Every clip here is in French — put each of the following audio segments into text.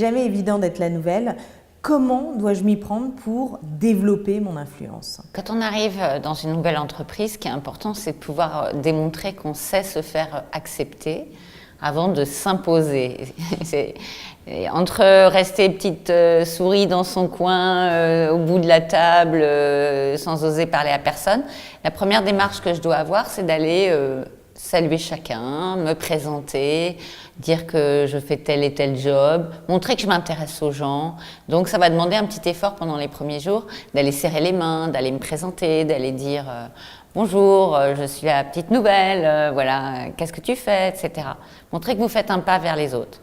jamais évident d'être la nouvelle. Comment dois-je m'y prendre pour développer mon influence? Quand on arrive dans une nouvelle entreprise, ce qui est important, c'est de pouvoir démontrer qu'on sait se faire accepter avant de s'imposer. Entre rester petite souris dans son coin, au bout de la table, sans oser parler à personne, la première démarche que je dois avoir, c'est d'aller saluer chacun, me présenter, dire que je fais tel et tel job, montrer que je m'intéresse aux gens. Donc ça va demander un petit effort pendant les premiers jours, d'aller serrer les mains, d'aller me présenter, d'aller dire bonjour, je suis la petite nouvelle, voilà, qu'est-ce que tu fais, etc. Montrer que vous faites un pas vers les autres.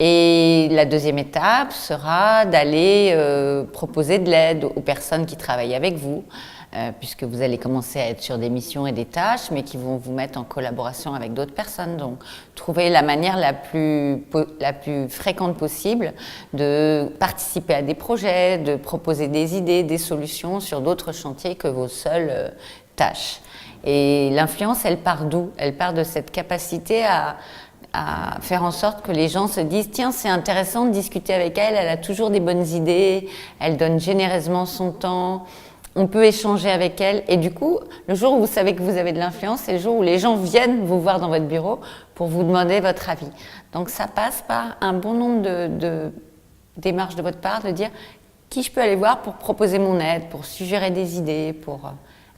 Et la deuxième étape sera d'aller proposer de l'aide aux personnes qui travaillent avec vous, puisque vous allez commencer à être sur des missions et des tâches, mais qui vont vous mettre en collaboration avec d'autres personnes. Donc, trouver la manière la plus fréquente possible de participer à des projets, de proposer des idées, des solutions sur d'autres chantiers que vos seules tâches. Et l'influence, elle part d'où? Elle part de cette capacité à faire en sorte que les gens se disent « Tiens, c'est intéressant de discuter avec elle, elle a toujours des bonnes idées, elle donne généreusement son temps, on peut échanger avec elle. » Et du coup, le jour où vous savez que vous avez de l'influence, c'est le jour où les gens viennent vous voir dans votre bureau pour vous demander votre avis. Donc ça passe par un bon nombre de démarches de votre part, de dire « Qui je peux aller voir pour proposer mon aide, pour suggérer des idées, pour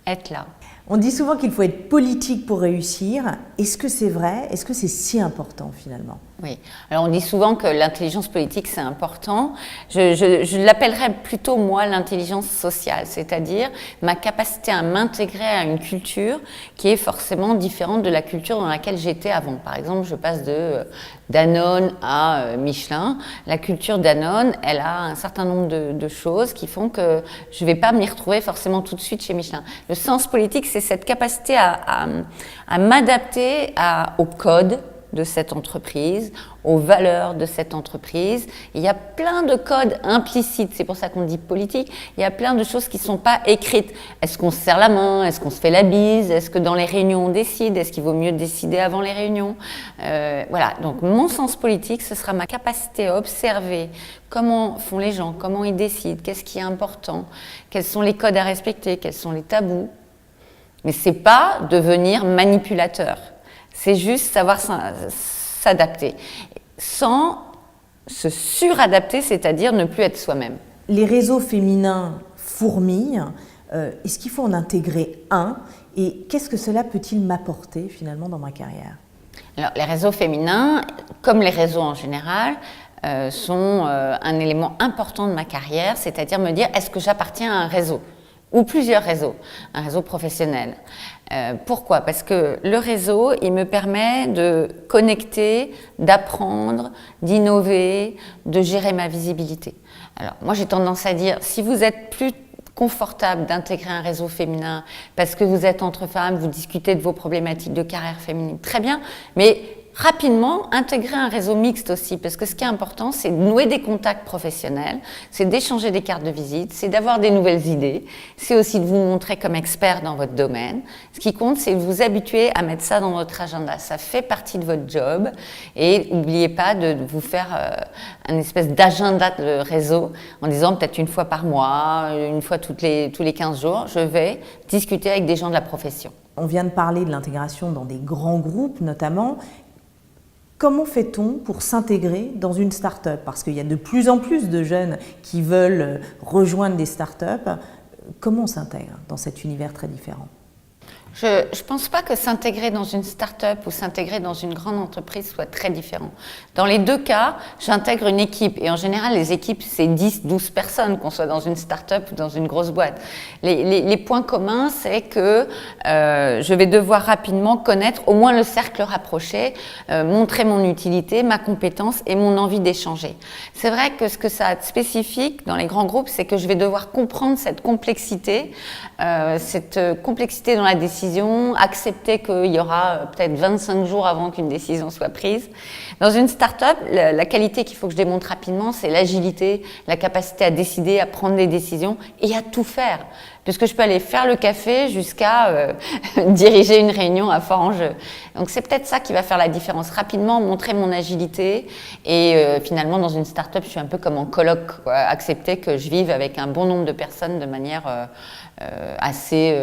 être là ?» On dit souvent qu'il faut être politique pour réussir. Est-ce que c'est vrai? Est-ce que c'est si important finalement? Oui. Alors on dit souvent que l'intelligence politique c'est important. Je l'appellerais plutôt moi l'intelligence sociale, c'est-à-dire ma capacité à m'intégrer à une culture qui est forcément différente de la culture dans laquelle j'étais avant. Par exemple, je passe de Danone à Michelin. La culture Danone, elle a un certain nombre de choses qui font que je ne vais pas m'y retrouver forcément tout de suite chez Michelin. Le sens politique, c'est cette capacité à m'adapter au code de cette entreprise, aux valeurs de cette entreprise. Il y a plein de codes implicites, c'est pour ça qu'on dit politique, il y a plein de choses qui ne sont pas écrites. Est-ce qu'on se serre la main? Est-ce qu'on se fait la bise? Est-ce que dans les réunions on décide? Est-ce qu'il vaut mieux décider avant les réunions? Voilà, donc mon sens politique, ce sera ma capacité à observer comment font les gens, comment ils décident, qu'est-ce qui est important, quels sont les codes à respecter, quels sont les tabous. Mais ce n'est pas devenir manipulateur. C'est juste savoir s'adapter, sans se suradapter, c'est-à-dire ne plus être soi-même. Les réseaux féminins fourmillent. Est-ce qu'il faut en intégrer un? Et qu'est-ce que cela peut-il m'apporter finalement dans ma carrière? Alors, les réseaux féminins, comme les réseaux en général, sont un élément important de ma carrière, c'est-à-dire me dire est-ce que j'appartiens à un réseau? Ou plusieurs réseaux, un réseau professionnel. Pourquoi? Parce que le réseau, il me permet de connecter, d'apprendre, d'innover, de gérer ma visibilité. Alors, moi, j'ai tendance à dire, si vous êtes plus confortable d'intégrer un réseau féminin parce que vous êtes entre femmes, vous discutez de vos problématiques de carrière féminine, très bien, mais rapidement, intégrer un réseau mixte aussi, parce que ce qui est important, c'est de nouer des contacts professionnels, c'est d'échanger des cartes de visite, c'est d'avoir des nouvelles idées, c'est aussi de vous montrer comme expert dans votre domaine. Ce qui compte, c'est de vous habituer à mettre ça dans votre agenda. Ça fait partie de votre job et n'oubliez pas de vous faire un espèce d'agenda de réseau en disant peut-être une fois par mois, une fois tous les 15 jours, je vais discuter avec des gens de la profession. On vient de parler de l'intégration dans des grands groupes notamment. Comment fait-on pour s'intégrer dans une start-up? Parce qu'il y a de plus en plus de jeunes qui veulent rejoindre des start-up. Comment on s'intègre dans cet univers très différent? Je ne pense pas que s'intégrer dans une start-up ou s'intégrer dans une grande entreprise soit très différent. Dans les deux cas, j'intègre une équipe. Et en général, les équipes, c'est 10, 12 personnes, qu'on soit dans une start-up ou dans une grosse boîte. Les points communs, c'est que je vais devoir rapidement connaître au moins le cercle rapproché, montrer mon utilité, ma compétence et mon envie d'échanger. C'est vrai que ce que ça a de spécifique dans les grands groupes, c'est que je vais devoir comprendre cette complexité dans la décision décision, accepter qu'il y aura peut-être 25 jours avant qu'une décision soit prise. Dans une start-up, la qualité qu'il faut que je démontre rapidement, c'est l'agilité, la capacité à décider, à prendre des décisions et à tout faire. Puisque je peux aller faire le café jusqu'à diriger une réunion à fort enjeu. Donc c'est peut-être ça qui va faire la différence. Rapidement, montrer mon agilité et finalement dans une start-up, je suis un peu comme en coloc, quoi. Accepter que je vive avec un bon nombre de personnes de manière assez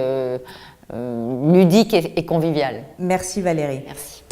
ludique et conviviale. Merci Valérie. Merci.